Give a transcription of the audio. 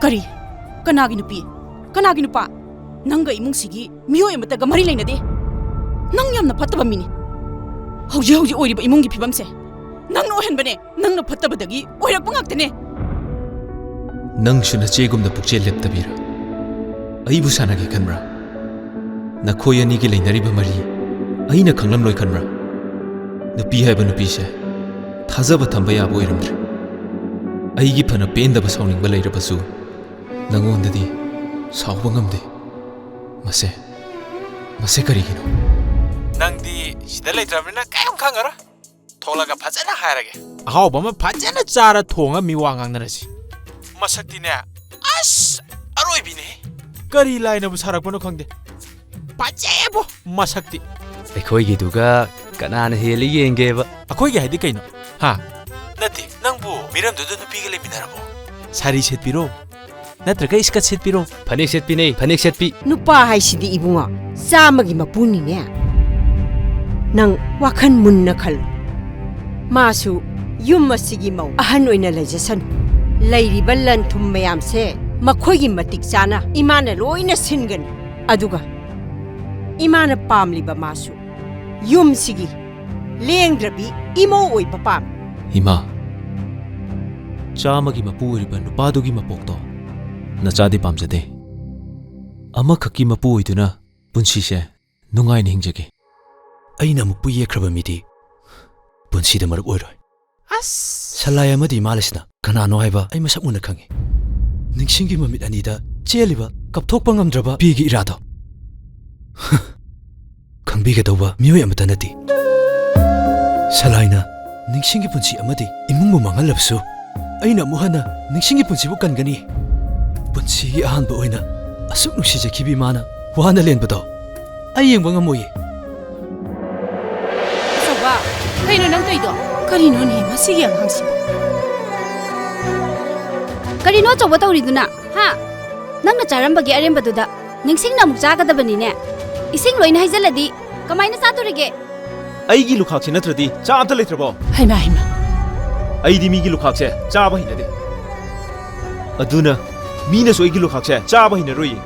Kari, kanagi nupi, kanagi nupa. Nangga imung sigi miyo yamata gamari lain nade. Nang yam na patta bamini. Hauji ori ba imung gi pibam se. Nang no hen bane, nang na patta badagi oirak pangak tane. Nang shuna chegum na pukche leptabira. Aibu sanagi kanbra. Nakhoy ani gi lainari ba mari. Aina khanglam loi kanbra. Nupi haiba nupi se. Thajaba thamba yaba oiramdre. Aigi phana pendaba sauningba leirabasu. Nangondadi sauba ngamde. Mase karigino. Nangdi sida leitrabina kayam khangara. Tholaga phajana hairage. Ahawba ma phajana chara thonga miwa ngangnarasi. Masaktine as aroibine. Kari laina bu sarakpano khangde. Phajebo masakti. ꯑꯩꯈꯣꯏꯒꯤ ꯗꯨꯒ ꯀꯅꯥꯅ ꯍꯦꯜꯂꯤ ꯌꯦꯡꯒꯦꯕ ꯑꯩꯈꯣꯏꯒꯤ ꯍꯥꯏꯗꯤ ꯀꯩꯅꯣ ꯍꯥ ꯅꯠꯇꯦ ꯅꯪꯕꯨ ꯃꯤꯔꯝꯗꯨꯗ ꯅꯨꯄꯤꯒ ꯂꯩꯃꯤꯟꯅꯔꯕꯣ ꯁꯥꯔꯤ ꯁꯦꯠꯄꯤꯔꯣ ꯅꯠꯇ꯭ꯔꯒ ꯏꯁꯀꯠ ꯁꯦꯠꯄꯤꯔꯣ ꯐꯅꯦꯛ ꯁꯦꯠꯄꯤꯅꯦ ꯐꯅꯦꯛ ꯁꯦꯠꯄꯤ 누빠 하이시디 이붕어 싸먹이 마뿐이네 낭 와칸 문나 칼 마수 윤마시기 마우 아한 오이나 레제선 레이리바 런툼 매암세 마코기 마틱 짜나 이마나 로이나 신건 아두가 이마나 팜리바 마수 윤시기 랭드라비 이모 오이 빠밤 Ima. Chamagi mapu oriba nupadugi mapokto. Nachadi pamjade. Ama khaki mapu oiduna punsi se nungai ni hingjage. Aina mukpu yekraba midi punsi da marak oiroi. Salai amadi malasna kanano haiba ai masak muna khangi. Ningsingi mamit anida cheliba kapthokpa ngamdraba pigi irado. Khangbiga tawba miyoi amata nati. Salaina ningsingi punsi amadi imungbu mangalabsu aina muhana ningsingi punsi bu kangani. Punsi ahanba oina asuk nuksijakibi mana wana lenbado ai yengba ngamoyi. Sawa, kaino nang toido. Kari no ni masigi ang hangsibo. Kari no chawa tawriduna ha nangna charambagi arembaduda ningsingna muk chagadabani ising loina haijaladi kamaina chatorige ꯑꯩꯒꯤ ꯂꯨꯈꯥꯛꯁꯦ ꯅꯠꯇ꯭ꯔꯗꯤ ꯆꯥ ꯑꯝꯇ ꯂꯩꯇ꯭ꯔꯕꯣ Haima. ꯑꯩꯗꯤ ꯃꯤꯒꯤ ꯂꯨꯈꯥꯛꯁꯦ ꯆꯥꯕ ꯍꯩꯅꯗꯦ ꯑꯗꯨꯅ ꯃꯤꯅꯁꯨ ꯑꯩꯒꯤ ꯂꯨꯈꯥꯛꯁꯦ ꯆꯥꯕ ꯍꯩꯅꯔꯣꯏꯌꯦ